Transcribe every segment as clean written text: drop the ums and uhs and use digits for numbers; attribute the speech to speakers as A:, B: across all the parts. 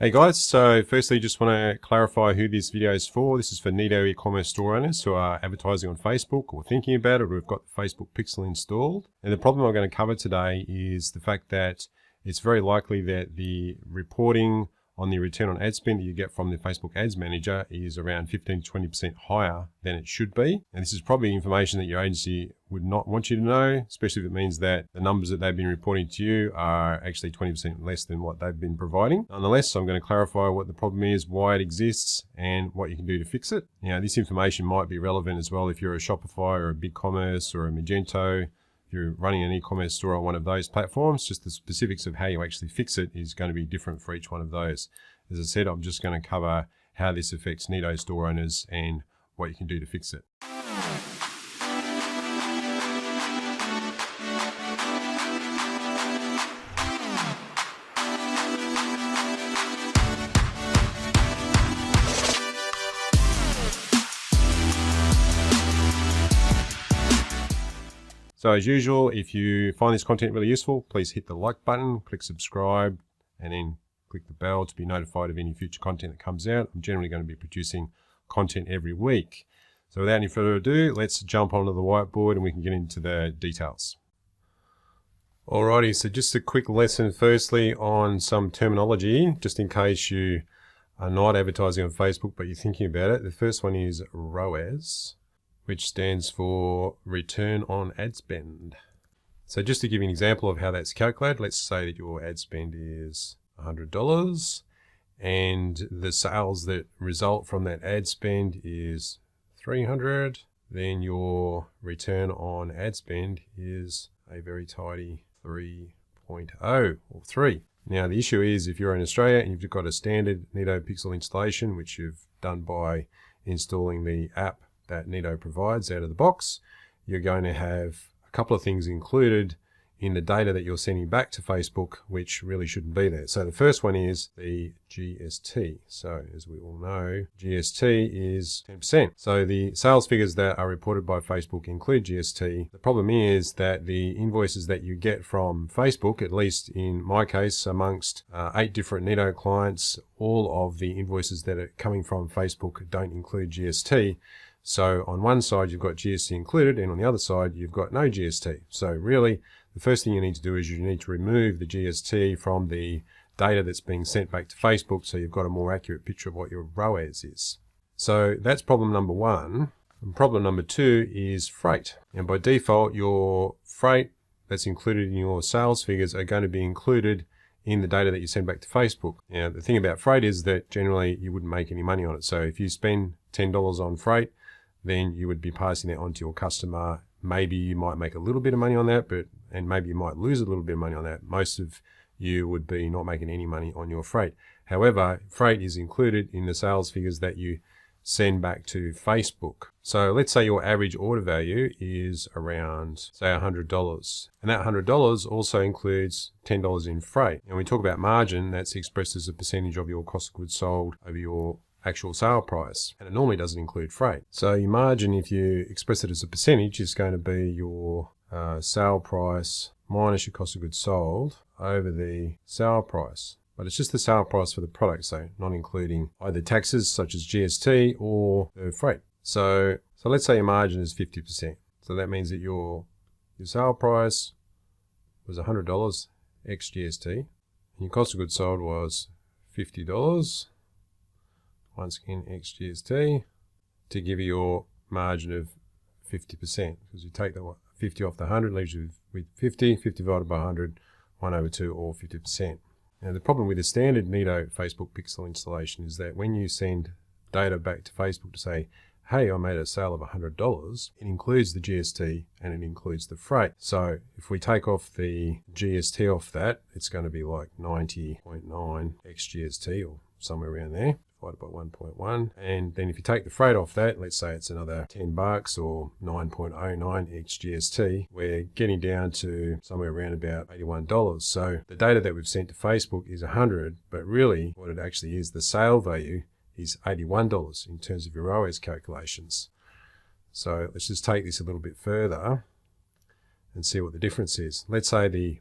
A: Hey guys, so firstly just want to clarify who this video is for. This is for Neto e-commerce store owners who are advertising on Facebook or thinking about it, or have got the Facebook Pixel installed. And the problem I'm going to cover today is the fact that it's very likely that the reporting on the return on ad spend that you get from the Facebook Ads Manager is around 15 to 20% higher than it should be. And this is probably information that your agency would not want you to know, especially if it means that the numbers that they've been reporting to you are actually 20% less than what they've been providing. Nonetheless, I'm going to clarify what the problem is, why it exists, and what you can do to fix it. Now, this information might be relevant as well if you're a Shopify or a BigCommerce or a Magento. If you're running an e-commerce store on one of those platforms, just the specifics of how you actually fix it is going to be different for each one of those. As I said, I'm just going to cover how this affects Neto store owners and what you can do to fix it. So as usual, if you find this content really useful, please hit the like button, click subscribe, and then click the bell to be notified of any future content that comes out. I'm generally going to be producing content every week. So without any further ado, let's jump onto the whiteboard and we can get into the details. Alrighty, so just a quick lesson firstly on some terminology, just in case you are not advertising on Facebook but you're thinking about it. The first one is ROAS, which stands for return on ad spend. So just to give you an example of how that's calculated, let's say that your ad spend is $100 and the sales that result from that ad spend is $300, then your return on ad spend is a very tidy 3.0 or 3. Now the issue is if you're in Australia and you've got a standard Neto Pixel installation, which you've done by installing the app that Neto provides out of the box, you're going to have a couple of things included in the data that you're sending back to Facebook, which really shouldn't be there. So the first one is the GST. So as we all know, GST is 10%. So the sales figures that are reported by Facebook include GST. The problem is that the invoices that you get from Facebook, at least in my case, amongst 8 different Neto clients, all of the invoices that are coming from Facebook don't include GST. So on one side, you've got GST included, and on the other side, you've got no GST. So really, the first thing you need to do is you need to remove the GST from the data that's being sent back to Facebook so you've got a more accurate picture of what your ROAS is. So that's problem number one. And problem number two is freight. And by default, your freight that's included in your sales figures are going to be included in the data that you send back to Facebook. Now, the thing about freight is that generally you wouldn't make any money on it. So if you spend $10 on freight, then you would be passing that on to your customer. Maybe you might make a little bit of money on that, and maybe you might lose a little bit of money on that. Most of you would be not making any money on your freight. However, freight is included in the sales figures that you send back to Facebook. So let's say your average order value is around, say, $100. And that $100 also includes $10 in freight. And when we talk about margin, that's expressed as a percentage of your cost of goods sold over your actual sale price, and it normally doesn't include freight. So your margin, if you express it as a percentage, is going to be your sale price minus your cost of goods sold over the sale price. But it's just the sale price for the product, so not including either taxes such as GST or the freight. So let's say your margin is 50%. So that means that your sale price was $100 ex GST, and your cost of goods sold was $50. Once again, ex GST, to give you your margin of 50%, because you take the 50 off the 100, leaves you with 50 divided by 100, 1 over 2, or 50%. Now the problem with the standard Neto Facebook Pixel installation is that when you send data back to Facebook to say, hey, I made a sale of $100, it includes the GST and it includes the freight. So if we take off the GST off that, it's going to be like 90.9 ex GST or somewhere around there, divided by 1.1. And then if you take the freight off that, let's say it's another $10 or 9.09 ex GST, we're getting down to somewhere around about $81. So the data that we've sent to Facebook is 100, but really what it actually is, the sale value is $81 in terms of your ROAS calculations. So let's just take this a little bit further and see what the difference is. Let's say the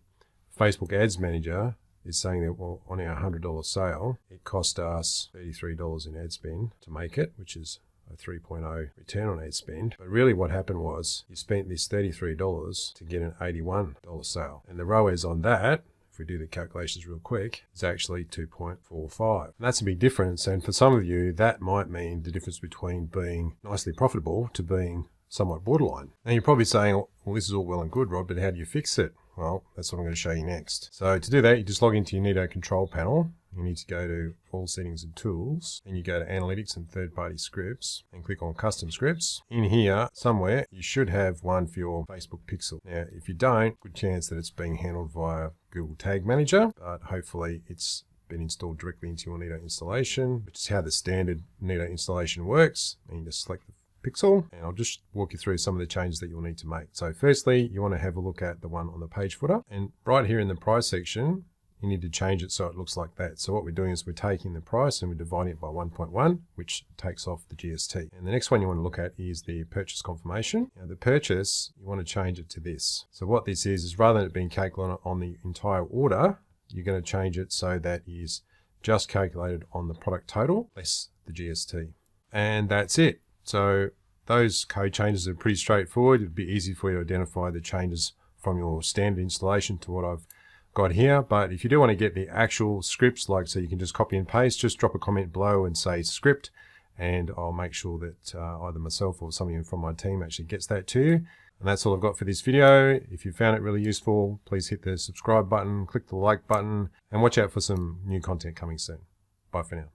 A: Facebook Ads Manager is saying that, well, on our $100 sale, it cost us $33 in ad spend to make it, which is a 3.0 return on ad spend. But really what happened was you spent this $33 to get an $81 sale. And the ROAS on that, if we do the calculations real quick, is actually 2.45. And that's a big difference. And for some of you, that might mean the difference between being nicely profitable to being somewhat borderline. Now you're probably saying, well, this is all well and good, Rod, but how do you fix it? Well, that's what I'm going to show you next. So to do that, you just log into your Neto control panel. You need to go to All Settings and Tools, and you go to Analytics and Third-Party Scripts, and click on Custom Scripts. In here, somewhere, you should have one for your Facebook pixel. Now, if you don't, good chance that it's being handled via Google Tag Manager, but hopefully it's been installed directly into your Neto installation, which is how the standard Neto installation works. And you just select the pixel, and I'll just walk you through some of the changes that you'll need to make. So firstly, you want to have a look at the one on the page footer, and right here in the price section, you need to change it so it looks like that. So what we're doing is we're taking the price and we're dividing it by 1.1, which takes off the GST. And the next one you want to look at is the purchase confirmation. Now the purchase, you want to change it to this. So what this is rather than it being calculated on the entire order, you're going to change it so that is just calculated on the product total less the GST. And that's it. So those code changes are pretty straightforward. It'd be easy for you to identify the changes from your standard installation to what I've got here. But if you do want to get the actual scripts, like so you can just copy and paste, just drop a comment below and say script, and I'll make sure that either myself or somebody from my team actually gets that to you. And that's all I've got for this video. If you found it really useful, please hit the subscribe button, click the like button, and watch out for some new content coming soon. Bye for now.